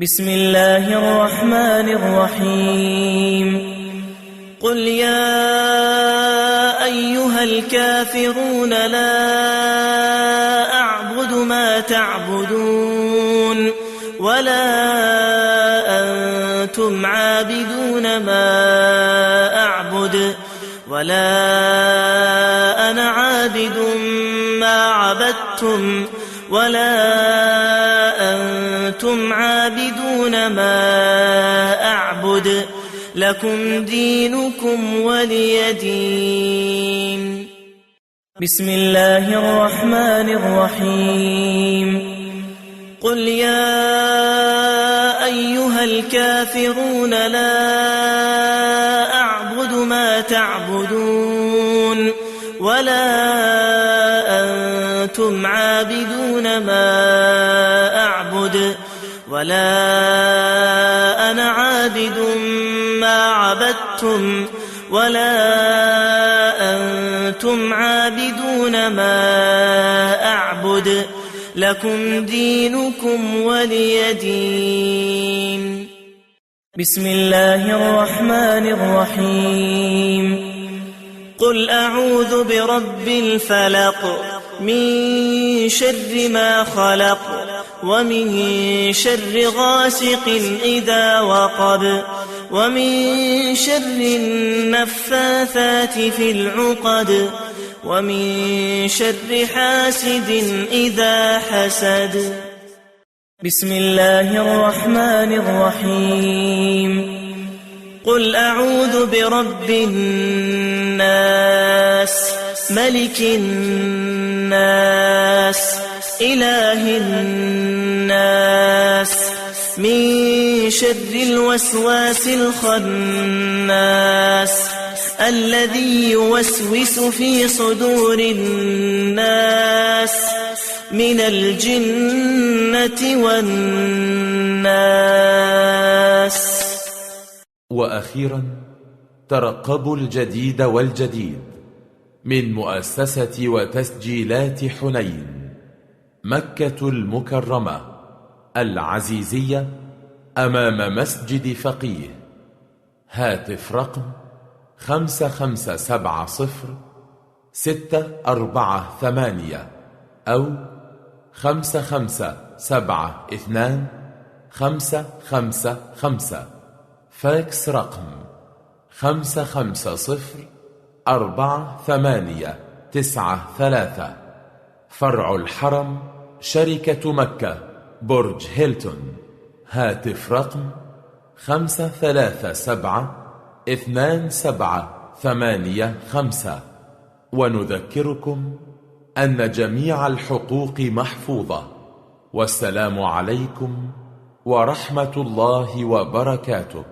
بسم الله الرحمن الرحيم قل يا أيها الكافرون لا أعبد ما تعبدون ولا أنتم عابدون ما أعبد ولا أنا عابد ما عبدتم ولا أنتم عابدون ما أعبد لكم دينكم ولي دين. بسم الله الرحمن الرحيم قل يا أيها الكافرون لا أعبد ما تعبدون ولا أنتم عابدون ما أعبد ولا أنا عابد ما عبدتم ولا أنتم عابدون ما أعبد لكم دينكم ولي دين. بسم الله الرحمن الرحيم قل أعوذ برب الفلق من شر ما خلق ومن شر غاسق إذا وقب ومن شر النفاثات في العقد ومن شر حاسد إذا حسد. بسم الله الرحمن الرحيم قل أعوذ برب الناس ملك الناس إله الناس من شر الوسواس الخناس الذي يوسوس في صدور الناس من الجنة والناس. وأخيرا ترقبوا الجديد والجديد من مؤسسة وتسجيلات حنين مكة المكرمة العزيزية أمام مسجد فقيه. هاتف رقم 5570-648 أو 5572-555. فاكس رقم 550-4893. فرع الحرم شركة مكة برج هيلتون. هاتف رقم 537-2785. ونذكركم أن جميع الحقوق محفوظة. والسلام عليكم ورحمة الله وبركاته.